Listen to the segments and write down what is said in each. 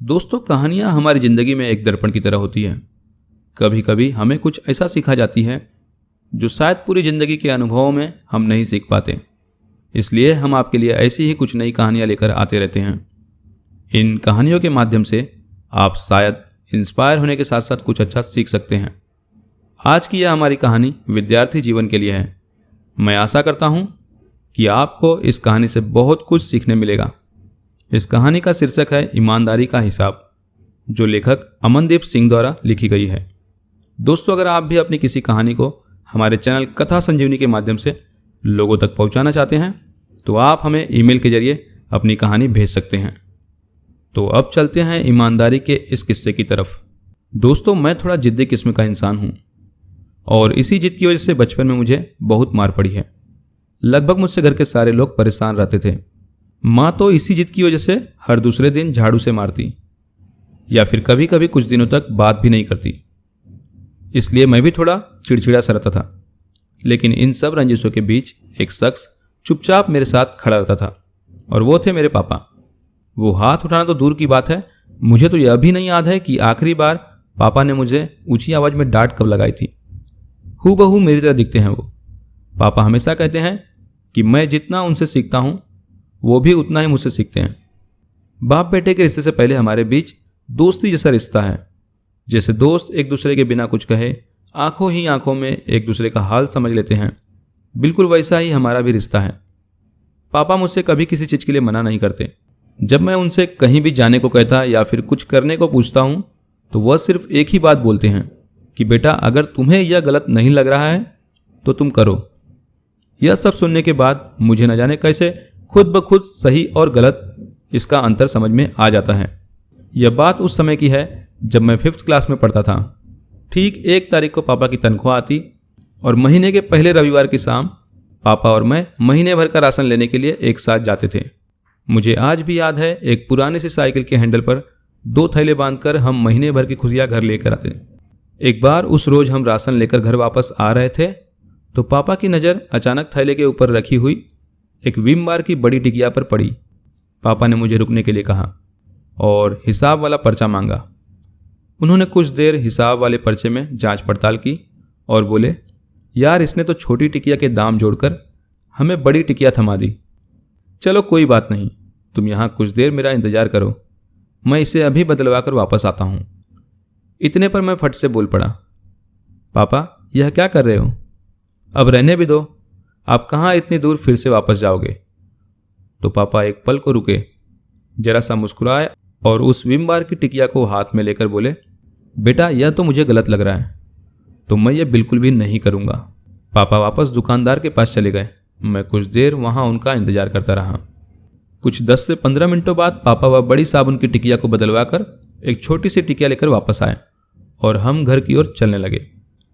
दोस्तों, कहानियां हमारी जिंदगी में एक दर्पण की तरह होती हैं। कभी कभी हमें कुछ ऐसा सिखा जाती है जो शायद पूरी जिंदगी के अनुभवों में हम नहीं सीख पाते। इसलिए हम आपके लिए ऐसी ही कुछ नई कहानियां लेकर आते रहते हैं। इन कहानियों के माध्यम से आप शायद इंस्पायर होने के साथ साथ कुछ अच्छा सीख सकते हैं। आज की यह हमारी कहानी विद्यार्थी जीवन के लिए है। मैं आशा करता हूं कि आपको इस कहानी से बहुत कुछ सीखने मिलेगा। इस कहानी का शीर्षक है ईमानदारी का हिसाब, जो लेखक अमनदीप सिंह द्वारा लिखी गई है। दोस्तों, अगर आप भी अपनी किसी कहानी को हमारे चैनल कथा संजीवनी के माध्यम से लोगों तक पहुंचाना चाहते हैं तो आप हमें ईमेल के जरिए अपनी कहानी भेज सकते हैं। तो अब चलते हैं ईमानदारी के इस किस्से की तरफ। दोस्तों, मैं थोड़ा जिद्दी किस्म का इंसान हूं और इसी जिद की वजह से बचपन में मुझे बहुत मार पड़ी है। लगभग मुझसे घर के सारे लोग परेशान रहते थे। माँ तो इसी जिद की वजह से हर दूसरे दिन झाड़ू से मारती या फिर कभी कभी कुछ दिनों तक बात भी नहीं करती। इसलिए मैं भी थोड़ा चिड़चिड़ा सा रहता था। लेकिन इन सब रंजिशों के बीच एक शख्स चुपचाप मेरे साथ खड़ा रहता था और वो थे मेरे पापा। वो हाथ उठाना तो दूर की बात है, मुझे तो यह भी नहीं याद है कि आखिरी बार पापा ने मुझे ऊंची आवाज में डांट कब लगाई थी। हूबहू मेरी तरह दिखते हैं वो। पापा हमेशा कहते हैं कि मैं जितना उनसे सीखता हूं वो भी उतना ही मुझसे सीखते हैं। बाप बेटे के रिश्ते से पहले हमारे बीच दोस्ती जैसा रिश्ता है। जैसे दोस्त एक दूसरे के बिना कुछ कहे आंखों ही आंखों में एक दूसरे का हाल समझ लेते हैं, बिल्कुल वैसा ही हमारा भी रिश्ता है। पापा मुझसे कभी किसी चीज़ के लिए मना नहीं करते। जब मैं उनसे कहीं भी जाने को कहता या फिर कुछ करने को पूछता हूं तो वह सिर्फ एक ही बात बोलते हैं कि बेटा, अगर तुम्हें यह गलत नहीं लग रहा है तो तुम करो। यह सब सुनने के बाद मुझे न जाने कैसे खुद ब खुद सही और गलत इसका अंतर समझ में आ जाता है। यह बात उस समय की है जब मैं 5th क्लास में पढ़ता था। ठीक 1 तारीख को पापा की तनख्वाह आती और महीने के पहले रविवार की शाम पापा और मैं महीने भर का राशन लेने के लिए एक साथ जाते थे। मुझे आज भी याद है, एक पुरानी सी साइकिल के हैंडल पर 2 थैले बांधकर हम महीने भर की खुशियां घर लेकर आते। एक बार उस रोज हम राशन लेकर घर वापस आ रहे थे तो पापा की नज़र अचानक थैले के ऊपर रखी हुई एक विम बार की बड़ी टिकिया पर पड़ी। पापा ने मुझे रुकने के लिए कहा और हिसाब वाला पर्चा मांगा। उन्होंने कुछ देर हिसाब वाले पर्चे में जांच पड़ताल की और बोले, यार, इसने तो छोटी टिकिया के दाम जोड़कर हमें बड़ी टिकिया थमा दी। चलो कोई बात नहीं, तुम यहाँ कुछ देर मेरा इंतजार करो, मैं इसे अभी बदलवा कर वापस आता हूँ। इतने पर मैं फट से बोल पड़ा, पापा यह क्या कर रहे हो? अब रहने भी दो, आप कहाँ इतनी दूर फिर से वापस जाओगे? तो पापा एक पल को रुके, जरा सा मुस्कुराए और उस विम बार की टिकिया को हाथ में लेकर बोले, बेटा, यह तो मुझे गलत लग रहा है तो मैं ये बिल्कुल भी नहीं करूँगा। पापा वापस दुकानदार के पास चले गए। मैं कुछ देर वहाँ उनका इंतजार करता रहा। कुछ 10 से 15 मिनटों बाद पापा वह बड़ी साबुन की टिकिया को बदलवा कर एक छोटी सी टिकिया लेकर वापस आए और हम घर की ओर चलने लगे।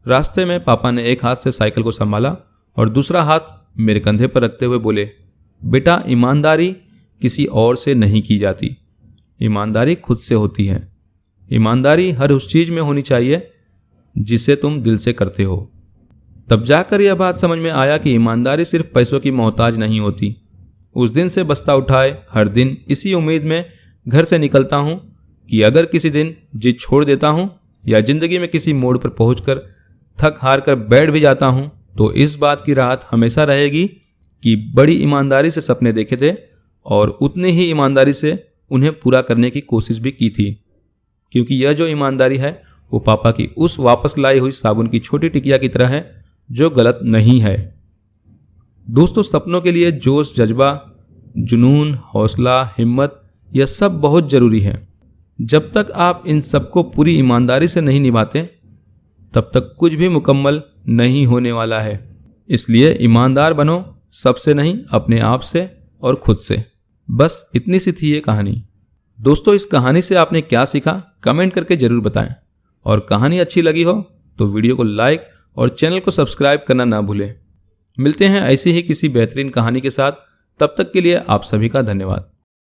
रास्ते में पापा ने एक हाथ से साइकिल को संभाला और दूसरा हाथ मेरे कंधे पर रखते हुए बोले, बेटा, ईमानदारी किसी और से नहीं की जाती, ईमानदारी खुद से होती है। ईमानदारी हर उस चीज़ में होनी चाहिए जिसे तुम दिल से करते हो। तब जाकर यह बात समझ में आया कि ईमानदारी सिर्फ पैसों की मोहताज नहीं होती। उस दिन से बस्ता उठाए हर दिन इसी उम्मीद में घर से निकलता हूँ कि अगर किसी दिन जिद छोड़ देता हूँ या जिंदगी में किसी मोड़ पर पहुँचकर थक हार कर बैठ भी जाता हूँ तो इस बात की राहत हमेशा रहेगी कि बड़ी ईमानदारी से सपने देखे थे और उतनी ही ईमानदारी से उन्हें पूरा करने की कोशिश भी की थी। क्योंकि यह जो ईमानदारी है वो पापा की उस वापस लाई हुई साबुन की छोटी टिकिया की तरह है जो गलत नहीं है। दोस्तों, सपनों के लिए जोश, जज्बा, जुनून, हौसला, हिम्मत, यह सब बहुत ज़रूरी है। जब तक आप इन सबको पूरी ईमानदारी से नहीं निभाते तब तक कुछ भी मुकम्मल नहीं होने वाला है। इसलिए ईमानदार बनो, सबसे नहीं, अपने आप से और खुद से। बस इतनी सी थी ये कहानी। दोस्तों, इस कहानी से आपने क्या सीखा कमेंट करके जरूर बताएं और कहानी अच्छी लगी हो तो वीडियो को लाइक और चैनल को सब्सक्राइब करना ना भूलें। मिलते हैं ऐसी ही किसी बेहतरीन कहानी के साथ। तब तक के लिए आप सभी का धन्यवाद।